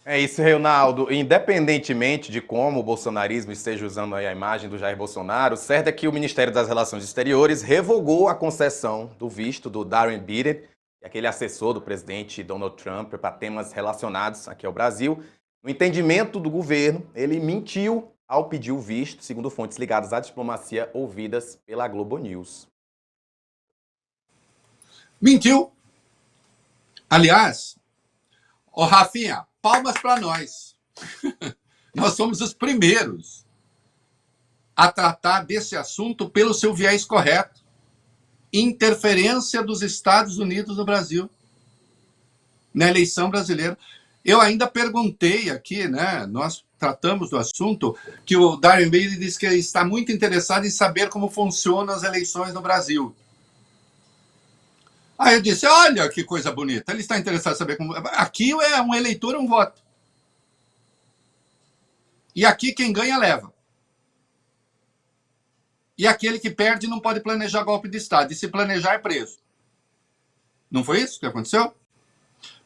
É isso, Reinaldo. Independentemente de como o bolsonarismo esteja usando aí a imagem do Jair Bolsonaro, o certo é que o Ministério das Relações Exteriores revogou a concessão do visto do Darren Bitter, aquele assessor do presidente Donald Trump, para temas relacionados aqui ao Brasil. No entendimento do governo, ele mentiu ao pedir o visto, segundo fontes ligadas à diplomacia ouvidas pela Globo News. Mentiu. Aliás, ô Rafinha, palmas para nós. Nós somos os primeiros a tratar desse assunto pelo seu viés correto. Interferência dos Estados Unidos no Brasil, na eleição brasileira. Eu ainda perguntei aqui, né? Nós tratamos do assunto, que o Darren Bitter disse que está muito interessado em saber como funcionam as eleições no Brasil. Aí eu disse, olha que coisa bonita, ele está interessado em saber como... Aqui é um eleitor, um voto. E aqui quem ganha, leva. E aquele que perde não pode planejar golpe de Estado. E se planejar, é preso. Não foi isso que aconteceu?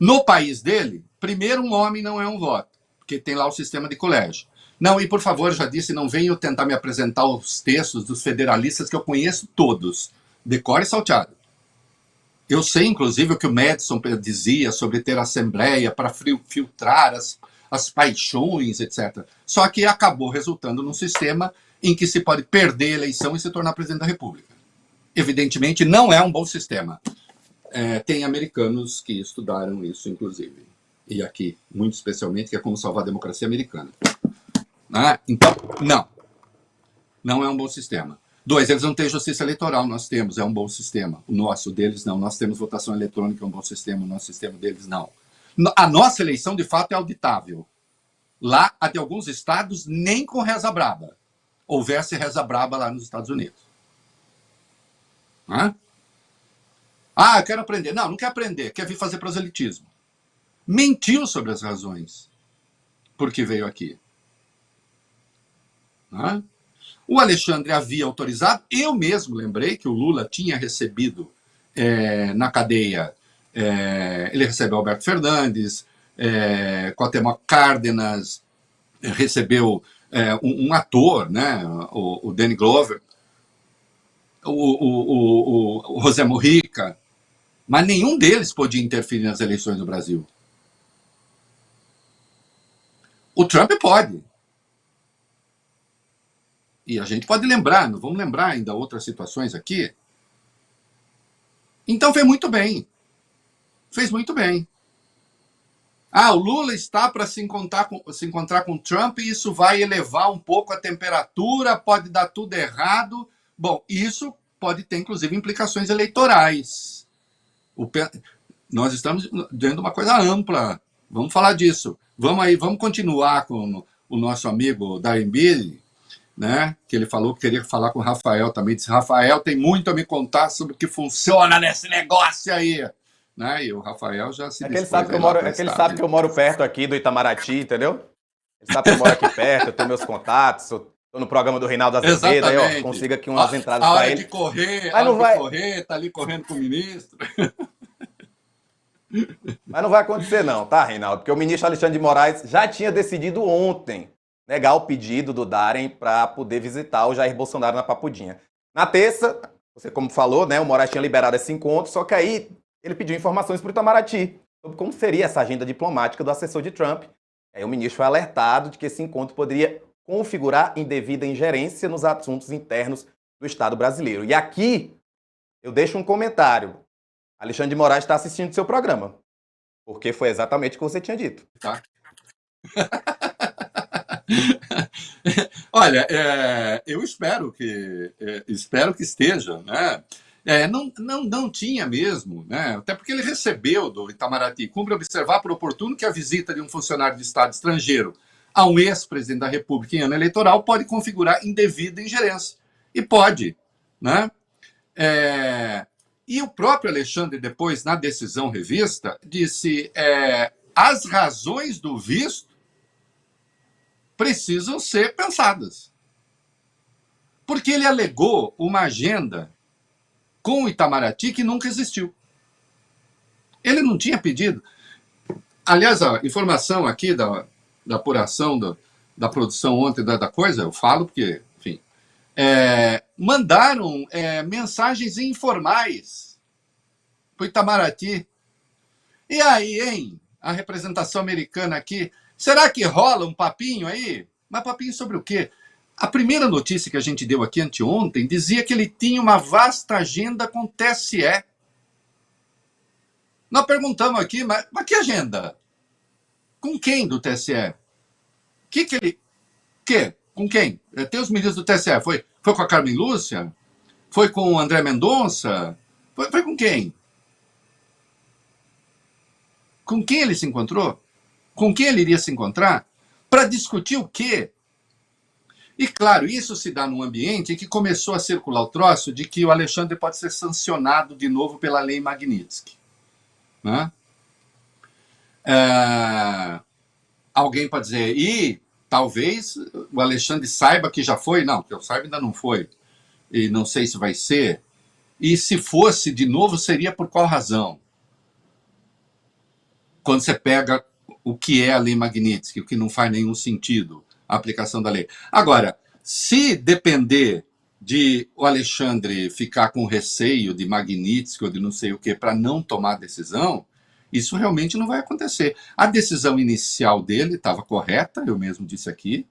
No país dele, primeiro, um homem não é um voto, porque tem lá o sistema de colégio. Não, e por favor, já disse, não venham tentar me apresentar os textos dos federalistas que eu conheço todos, de cor e salteado. Eu sei, inclusive, o que o Madison dizia sobre ter assembleia para filtrar as paixões, etc. Só que acabou resultando num sistema em que se pode perder a eleição e se tornar presidente da República. Evidentemente, não é um bom sistema. Tem americanos que estudaram isso, inclusive. E aqui, muito especialmente, que é como salvar a democracia americana. Então, não. Não é um bom sistema. 2, eles não têm justiça eleitoral, nós temos, é um bom sistema. O nosso deles, não. Nós temos votação eletrônica, é um bom sistema, o nosso sistema deles, não. A nossa eleição, de fato, é auditável. Lá, a de alguns estados, nem com reza braba. Houvesse reza braba lá nos Estados Unidos. Eu quero aprender. Não quer aprender, quer vir fazer proselitismo. Mentiu sobre as razões por que veio aqui. O Alexandre havia autorizado, eu mesmo lembrei que o Lula tinha recebido na cadeia, ele recebeu Alberto Fernandes, Cuauhtémoc Cárdenas, recebeu um ator, né, o Danny Glover, o José Mujica, mas nenhum deles podia interferir nas eleições do Brasil. O Trump pode. E a gente pode lembrar, não vamos lembrar ainda outras situações aqui. Então fez muito bem. Fez muito bem. O Lula está para se encontrar com o Trump e isso vai elevar um pouco a temperatura, pode dar tudo errado. Bom, isso pode ter, inclusive, implicações eleitorais. Nós estamos dentro de uma coisa ampla. Vamos falar disso. Vamos continuar com o nosso amigo Darren Bitter, né? Que ele falou que queria falar com o Rafael também. Disse, Rafael tem muito a me contar sobre o que funciona nesse negócio aí. Né? E o Rafael já se dispôs que ele sabe que eu moro perto aqui do Itamaraty, entendeu? Ele sabe que eu moro aqui perto, eu tenho meus contatos, estou no programa do Reinaldo Azevedo, aí eu consigo aqui umas entradas para ele. De correr, a hora de correr, tá ali correndo com o ministro. Mas não vai acontecer não, tá, Reinaldo? Porque o ministro Alexandre de Moraes já tinha decidido ontem negar o pedido do Darren para poder visitar o Jair Bolsonaro na Papudinha. Na terça, você como falou, né, o Moraes tinha liberado esse encontro, só que aí ele pediu informações para o Itamaraty sobre como seria essa agenda diplomática do assessor de Trump. Aí o ministro foi alertado de que esse encontro poderia configurar indevida ingerência nos assuntos internos do Estado brasileiro. E aqui eu deixo um comentário. Alexandre de Moraes está assistindo o seu programa, porque foi exatamente o que você tinha dito. Tá. Olha, eu espero que esteja, né? Não tinha mesmo, né? Até porque ele recebeu do Itamaraty. Cumpre observar por oportuno que a visita de um funcionário de Estado estrangeiro a um ex-presidente da República em ano eleitoral pode configurar indevida ingerência. E pode, né? E o próprio Alexandre, depois, na decisão revista, disse as razões do visto precisam ser pensadas. Porque ele alegou uma agenda com o Itamaraty que nunca existiu. Ele não tinha pedido. Aliás, a informação aqui da apuração da produção ontem da coisa, eu falo porque, enfim, mandaram mensagens informais para o Itamaraty. E aí, hein? A representação americana aqui. Será que rola um papinho aí? Mas papinho sobre o quê? A primeira notícia que a gente deu aqui anteontem dizia que ele tinha uma vasta agenda com o TSE. Nós perguntamos aqui, mas que agenda? Com quem do TSE? Que ele... Que? Com quem? Tem os ministros do TSE. Foi com a Carmen Lúcia? Foi com o André Mendonça? Foi com quem? Com quem ele se encontrou? Com quem ele iria se encontrar? Para discutir o quê? E, claro, isso se dá num ambiente em que começou a circular o troço de que o Alexandre pode ser sancionado de novo pela lei Magnitsky. Né? Alguém pode dizer, e talvez o Alexandre saiba que já foi? Não, que eu saiba ainda não foi. E não sei se vai ser. E se fosse de novo, seria por qual razão? Quando você pega o que é a lei Magnitsky, o que não faz nenhum sentido, a aplicação da lei. Agora, se depender de o Alexandre ficar com receio de Magnitsky ou de não sei o que para não tomar decisão, isso realmente não vai acontecer. A decisão inicial dele estava correta, eu mesmo disse aqui.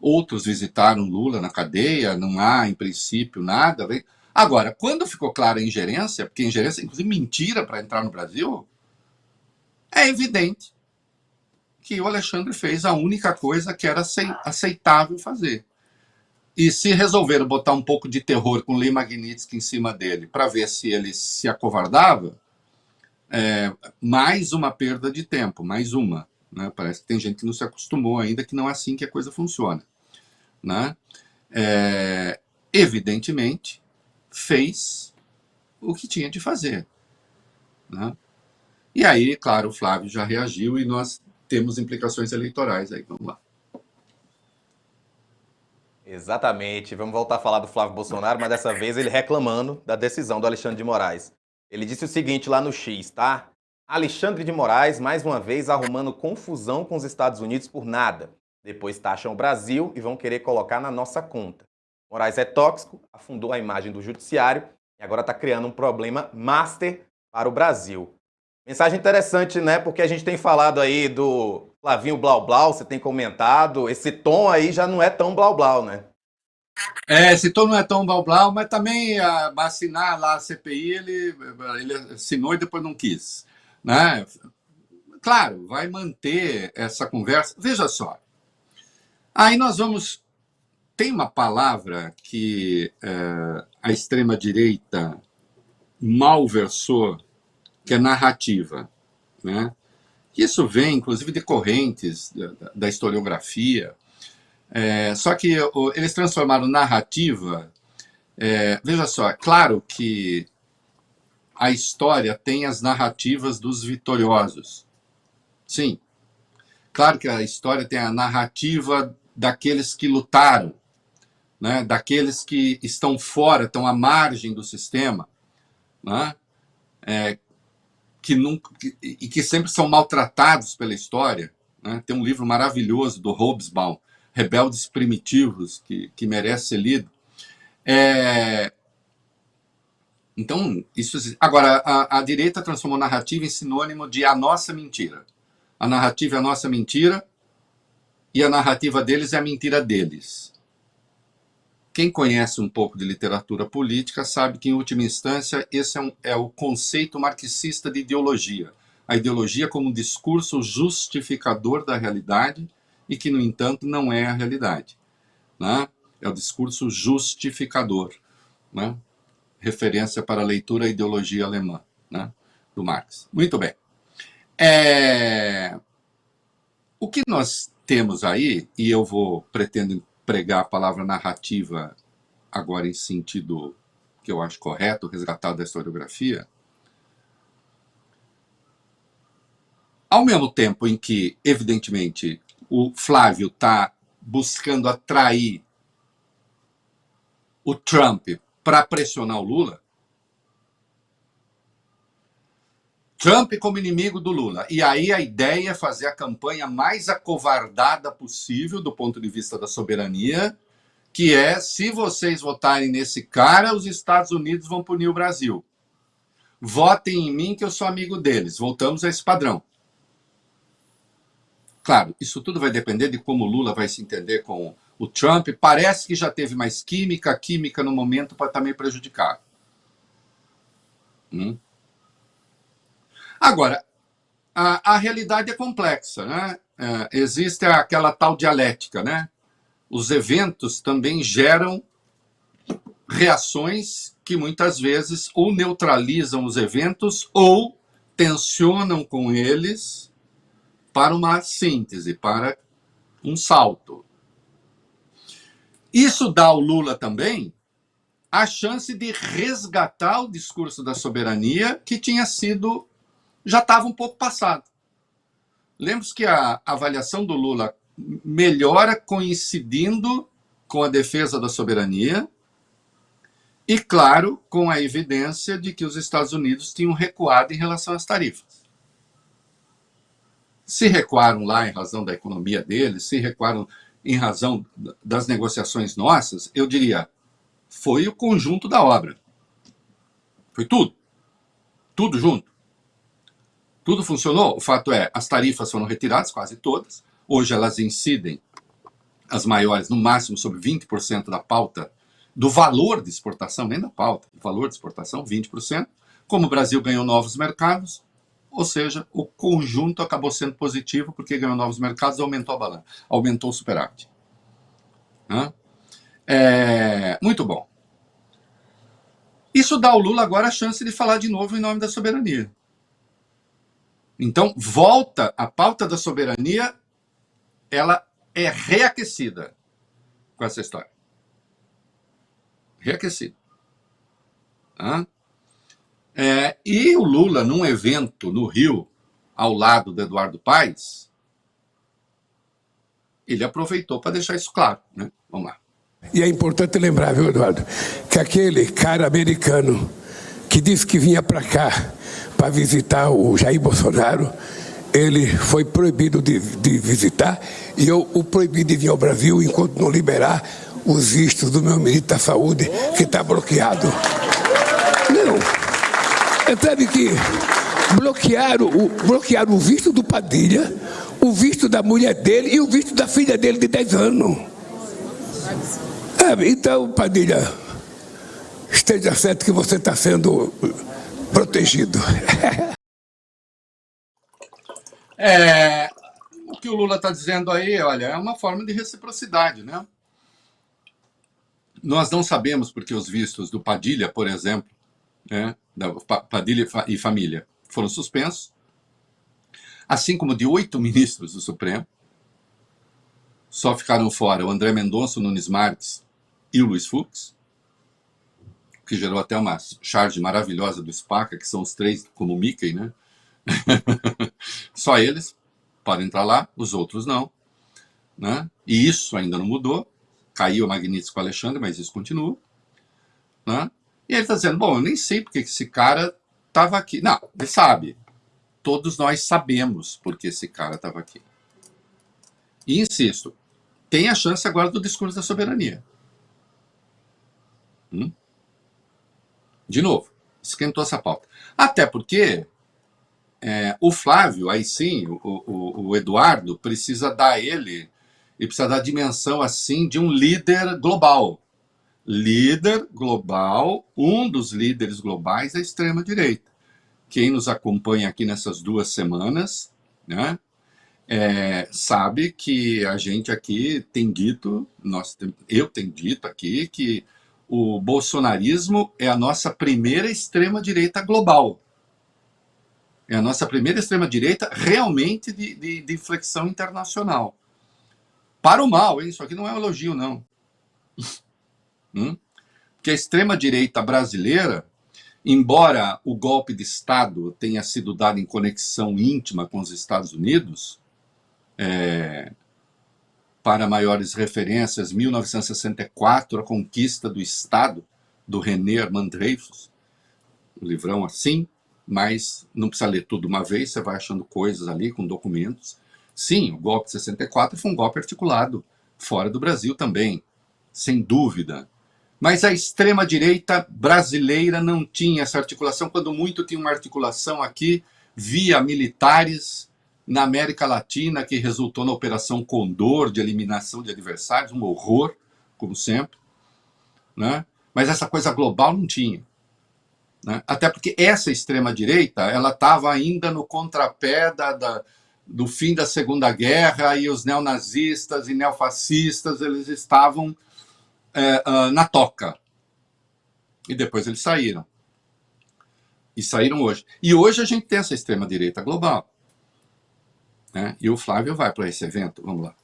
Outros visitaram Lula na cadeia, não há, em princípio, nada. Agora, quando ficou clara a ingerência, porque ingerência, inclusive mentira para entrar no Brasil, é evidente que o Alexandre fez a única coisa que era aceitável fazer. E se resolveram botar um pouco de terror com Lei Magnitsky em cima dele para ver se ele se acovardava, mais uma perda de tempo, mais uma. Né? Parece que tem gente que não se acostumou ainda, que não é assim que a coisa funciona. Né? Evidentemente, fez o que tinha de fazer. Né? E aí, claro, o Flávio já reagiu e nós temos implicações eleitorais aí. Vamos lá. Exatamente. Vamos voltar a falar do Flávio Bolsonaro, mas dessa vez ele reclamando da decisão do Alexandre de Moraes. Ele disse o seguinte lá no X, tá? Alexandre de Moraes, mais uma vez, arrumando confusão com os Estados Unidos por nada. Depois taxam o Brasil e vão querer colocar na nossa conta. Moraes é tóxico, afundou a imagem do judiciário e agora está criando um problema master para o Brasil. Mensagem interessante, né? Porque a gente tem falado aí do Flavinho Blau Blau, você tem comentado, esse tom aí já não é tão Blau Blau, né? Esse tom não é tão Blau Blau, mas também assinar lá a CPI, ele assinou e depois não quis. Né? Claro, vai manter essa conversa. Veja só. Aí nós vamos... Tem uma palavra que a extrema-direita malversou, que é narrativa. Né? Isso vem, inclusive, de correntes da historiografia. Só que eles transformaram narrativa... veja só, é claro que a história tem as narrativas dos vitoriosos. Sim. Claro que a história tem a narrativa daqueles que lutaram, né? Daqueles que estão fora, estão à margem do sistema, né? Que sempre são maltratados pela história. Né? Tem um livro maravilhoso do Hobsbawm, Rebeldes Primitivos, que merece ser lido. Então, isso... Agora, a direita transformou narrativa em sinônimo de a nossa mentira. A narrativa é a nossa mentira e a narrativa deles é a mentira deles. Quem conhece um pouco de literatura política sabe que, em última instância, esse é o conceito marxista de ideologia. A ideologia como um discurso justificador da realidade e que, no entanto, não é a realidade. Né? É o discurso justificador. Né? Referência para a leitura à ideologia alemã, né? Do Marx. Muito bem. O que nós temos aí, e eu pretendo pregar a palavra narrativa agora em sentido que eu acho correto, resgatado da historiografia, ao mesmo tempo em que, evidentemente, o Flávio está buscando atrair o Trump para pressionar o Lula, Trump como inimigo do Lula. E aí a ideia é fazer a campanha mais acovardada possível do ponto de vista da soberania, que é, se vocês votarem nesse cara, os Estados Unidos vão punir o Brasil. Votem em mim que eu sou amigo deles. Voltamos a esse padrão. Claro, isso tudo vai depender de como o Lula vai se entender com o Trump. Parece que já teve mais química. A química no momento pode também prejudicar. Agora, a realidade é complexa, né? Existe aquela tal dialética, né? Os eventos também geram reações que muitas vezes ou neutralizam os eventos ou tensionam com eles para uma síntese, para um salto. Isso dá ao Lula também a chance de resgatar o discurso da soberania que tinha sido, já estava um pouco passado. Lembre-se que a avaliação do Lula melhora coincidindo com a defesa da soberania e, claro, com a evidência de que os Estados Unidos tinham recuado em relação às tarifas. Se recuaram lá em razão da economia deles, se recuaram em razão das negociações nossas, eu diria, foi o conjunto da obra. Foi tudo. Tudo junto. Tudo funcionou. O fato é, as tarifas foram retiradas, quase todas. Hoje elas incidem, as maiores, no máximo sobre 20% da pauta, do valor de exportação, nem da pauta, do valor de exportação, 20%. Como o Brasil ganhou novos mercados, ou seja, o conjunto acabou sendo positivo porque ganhou novos mercados e aumentou a balança, aumentou o superávit. Muito bom. Isso dá ao Lula agora a chance de falar de novo em nome da soberania. Então, volta a pauta da soberania, ela é reaquecida com essa história. Reaquecida. E o Lula, num evento no Rio, ao lado do Eduardo Paes, ele aproveitou para deixar isso claro, né? Vamos lá. E é importante lembrar, viu, Eduardo, que aquele cara americano que disse que vinha para cá para visitar o Jair Bolsonaro, ele foi proibido de visitar e eu o proibi de vir ao Brasil enquanto não liberar os vistos do meu ministro da Saúde, que está bloqueado. Não. Sabe que bloquearam o visto do Padilha, o visto da mulher dele e o visto da filha dele de 10 anos. Então, Padilha, esteja certo que você está sendo protegido. O que o Lula está dizendo aí, olha, é uma forma de reciprocidade, né? Nós não sabemos porque os vistos do Padilha, por exemplo, né, da Padilha e família, foram suspensos, assim como de 8 ministros do Supremo. Só ficaram fora o André Mendonça, o Nunes Marques e o Luiz Fux, que gerou até uma charge maravilhosa do Spaca, que são os 3 como o Mickey, né? Só eles podem entrar lá, os outros não, né? E isso ainda não mudou. Caiu a Magnitsky com o Alexandre, mas isso continua, né? E ele está dizendo, bom, eu nem sei porque esse cara estava aqui. Não, ele sabe. Todos nós sabemos porque esse cara estava aqui. E insisto, tem a chance agora do discurso da soberania. De novo, esquentou essa pauta. Até porque o Flávio, aí sim, o Eduardo, precisa dar a dimensão assim de um líder global. Líder global, um dos líderes globais é a extrema-direita. Quem nos acompanha aqui nessas 2 semanas, né, sabe que a gente aqui tem dito, eu tenho dito aqui que o bolsonarismo é a nossa primeira extrema-direita global. É a nossa primeira extrema-direita realmente de inflexão internacional. Para o mal, hein? Isso aqui não é um elogio, não. Porque a extrema-direita brasileira, embora o golpe de Estado tenha sido dado em conexão íntima com os Estados Unidos, para maiores referências, 1964, a conquista do Estado, do René Armand Dreyfus, um livrão assim, mas não precisa ler tudo uma vez, você vai achando coisas ali com documentos. Sim, o golpe de 64 foi um golpe articulado fora do Brasil também, sem dúvida. Mas a extrema-direita brasileira não tinha essa articulação, quando muito tinha uma articulação aqui via militares na América Latina, que resultou na Operação Condor, de eliminação de adversários, um horror, como sempre, né? Mas essa coisa global não tinha. Né? Até porque essa extrema-direita ela estava ainda no contrapé do fim da Segunda Guerra, e os neonazistas e neofascistas eles estavam na toca. E depois eles saíram. E saíram hoje. E hoje a gente tem essa extrema-direita global. Né? E o Flávio vai para esse evento. Vamos lá.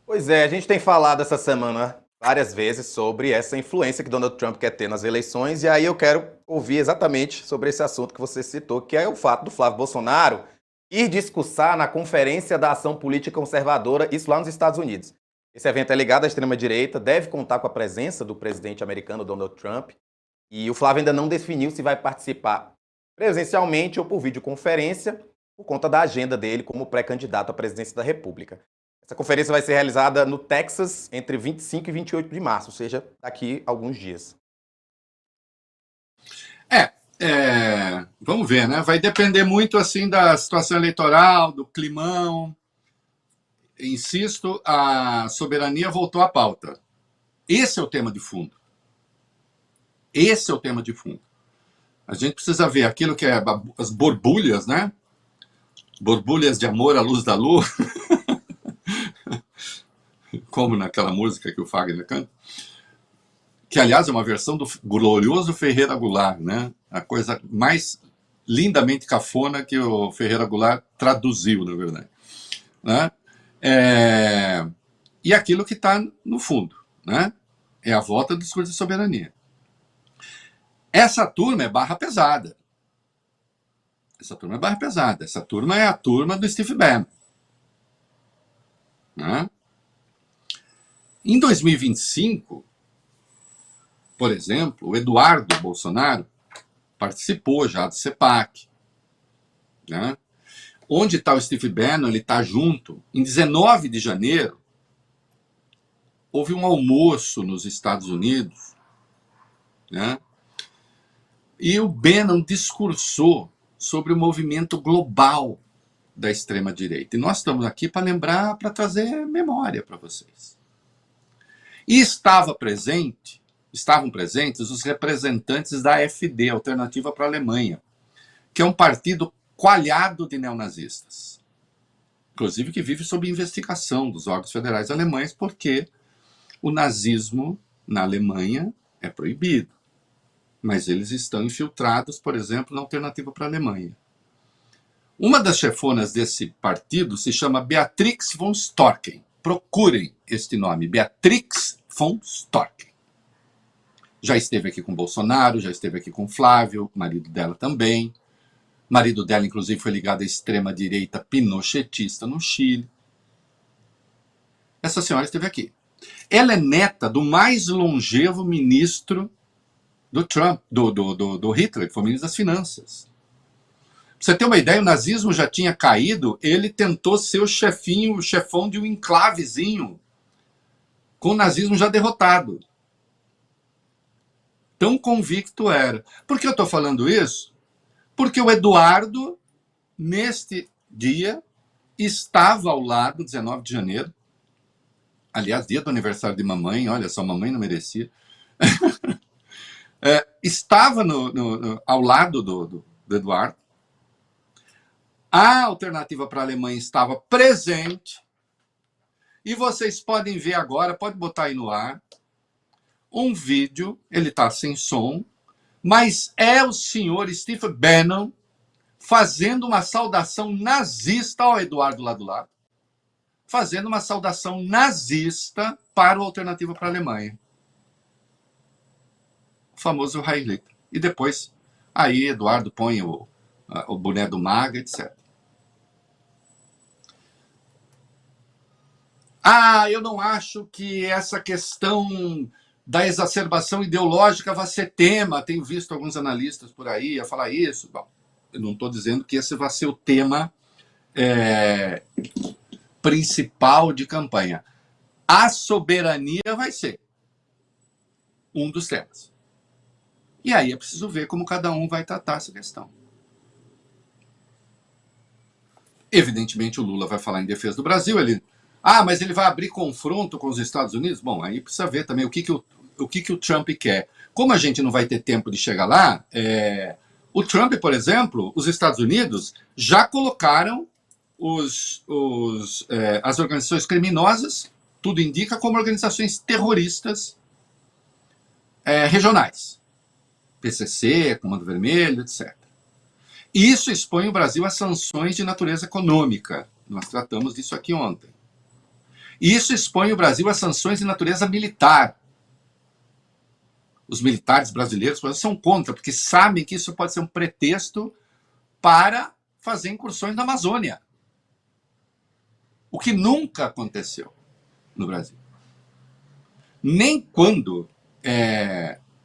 Pois é, a gente tem falado essa semana várias vezes sobre essa influência que Donald Trump quer ter nas eleições, e aí eu quero ouvir exatamente sobre esse assunto que você citou, que é o fato do Flávio Bolsonaro ir discursar na Conferência da Ação Política Conservadora, isso lá nos Estados Unidos. Esse evento é ligado à extrema-direita, deve contar com a presença do presidente americano Donald Trump, e o Flávio ainda não definiu se vai participar presencialmente ou por videoconferência, por conta da agenda dele como pré-candidato à presidência da República. Essa conferência vai ser realizada no Texas entre 25 e 28 de março, ou seja, daqui a alguns dias. Vamos ver, né? Vai depender muito assim da situação eleitoral, do climão. Insisto, a soberania voltou à pauta. Esse é o tema de fundo. Esse é o tema de fundo. A gente precisa ver aquilo que é as borbulhas, né? Borbulhas de amor à luz da lua. Como naquela música que o Fagner canta. Que, aliás, é uma versão do glorioso Ferreira Goulart, né? A coisa mais lindamente cafona que o Ferreira Goulart traduziu, na verdade. Né? E aquilo que está no fundo, né? É a volta do discurso de soberania. Essa turma é barra pesada. Essa turma é barra pesada. Essa turma é a turma do Steve Bannon. Né? Em 2025, por exemplo, o Eduardo Bolsonaro participou já do CEPAC. Né? Onde está o Steve Bannon, ele está junto. Em 19 de janeiro, houve um almoço nos Estados Unidos, né? E o Bannon discursou sobre o movimento global da extrema-direita. E nós estamos aqui para lembrar, para trazer memória para vocês. E estavam presentes os representantes da AfD, Alternativa para a Alemanha, que é um partido coalhado de neonazistas. Inclusive que vive sob investigação dos órgãos federais alemães, porque o nazismo na Alemanha é proibido. Mas eles estão infiltrados, por exemplo, na Alternativa para a Alemanha. Uma das chefonas desse partido se chama Beatrix von Storcken. Procurem este nome, Beatrix von Storcken. Já esteve aqui com Bolsonaro, já esteve aqui com Flávio, marido dela também. Marido dela, inclusive, foi ligado à extrema-direita pinochetista no Chile. Essa senhora esteve aqui. Ela é neta do mais longevo ministro do Trump, do Hitler, que foi ministro das Finanças. Pra você ter uma ideia, o nazismo já tinha caído, ele tentou ser o chefão de um enclavezinho, com o nazismo já derrotado. Tão convicto era. Por que eu estou falando isso? Porque o Eduardo, neste dia, estava ao lado, 19 de janeiro, aliás, dia do aniversário de mamãe, olha só, mamãe não merecia, estava ao lado do Eduardo. A Alternativa para a Alemanha estava presente, e vocês podem ver agora, pode botar aí no ar, um vídeo, ele está sem som, mas é o senhor Steve Bannon fazendo uma saudação nazista ao Eduardo lá do lado, fazendo uma saudação nazista para o Alternativa para a Alemanha. O famoso Heil Hitler. E depois, aí Eduardo põe o boné do MAGA, etc. Eu não acho que essa questão da exacerbação ideológica vai ser tema. Tenho visto alguns analistas por aí a falar isso. Bom, eu não estou dizendo que esse vai ser o tema principal de campanha. A soberania vai ser um dos temas. E aí é preciso ver como cada um vai tratar essa questão. Evidentemente, o Lula vai falar em defesa do Brasil. Mas ele vai abrir confronto com os Estados Unidos? Bom, aí precisa ver também o que o Trump quer. Como a gente não vai ter tempo de chegar lá, o Trump, por exemplo, os Estados Unidos já colocaram as organizações criminosas, tudo indica, como organizações terroristas regionais. PCC, Comando Vermelho, etc. Isso expõe o Brasil a sanções de natureza econômica. Nós tratamos disso aqui ontem. Isso expõe o Brasil a sanções de natureza militar. Os militares brasileiros, por exemplo, são contra, porque sabem que isso pode ser um pretexto para fazer incursões na Amazônia. O que nunca aconteceu no Brasil. Nem quando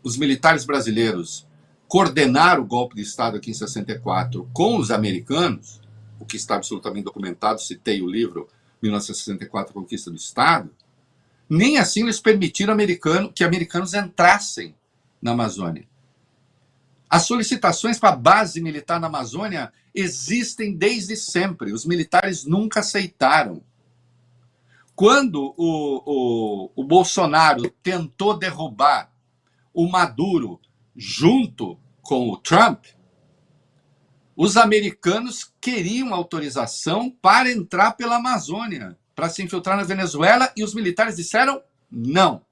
os militares brasileiros coordenaram o golpe de Estado aqui em 64 com os americanos, o que está absolutamente documentado, citei o livro 1964, Conquista do Estado, nem assim eles permitiram que americanos entrassem na Amazônia. As solicitações para a base militar na Amazônia existem desde sempre. Os militares nunca aceitaram. Quando o Bolsonaro tentou derrubar o Maduro junto com o Trump, os americanos queriam autorização para entrar pela Amazônia, para se infiltrar na Venezuela, e os militares disseram não.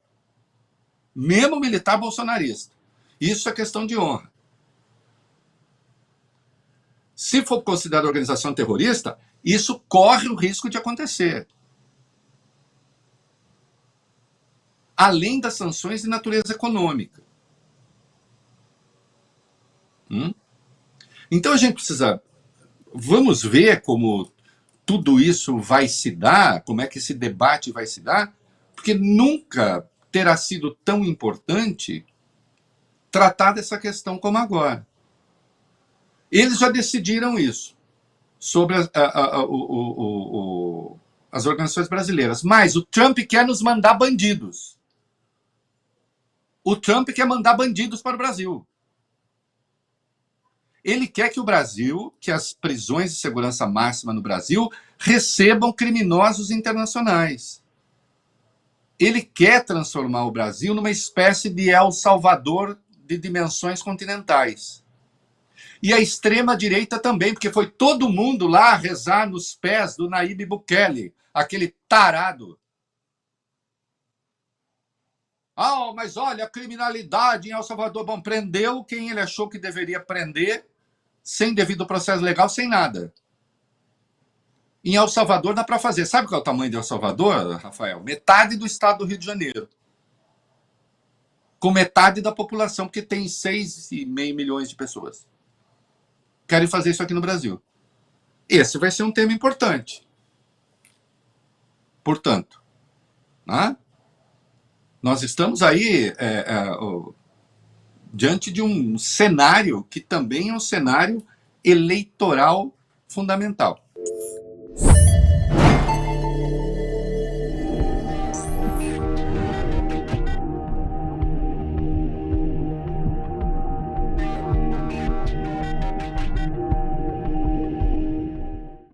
Mesmo militar bolsonarista. Isso é questão de honra. Se for considerada organização terrorista, isso corre o risco de acontecer. Além das sanções de natureza econômica. Então a gente precisa... Vamos ver como tudo isso vai se dar, como é que esse debate vai se dar, porque nunca terá sido tão importante tratar dessa questão como agora. Eles já decidiram isso sobre as organizações brasileiras. Mas o Trump quer nos mandar bandidos. O Trump quer mandar bandidos para o Brasil. Ele quer que o Brasil, que as prisões de segurança máxima no Brasil, recebam criminosos internacionais. Ele quer transformar o Brasil numa espécie de El Salvador de dimensões continentais. E a extrema-direita também, porque foi todo mundo lá rezar nos pés do Nayib Bukele, aquele tarado. Mas olha, a criminalidade em El Salvador. Bom, prendeu quem ele achou que deveria prender, sem devido processo legal, sem nada. Em El Salvador dá para fazer. Sabe qual é o tamanho de El Salvador, Rafael? Metade do estado do Rio de Janeiro. Com metade da população, porque tem 6,5 milhões de pessoas. Querem fazer isso aqui no Brasil. Esse vai ser um tema importante. Portanto, nós estamos aí diante de um cenário que também é um cenário eleitoral fundamental.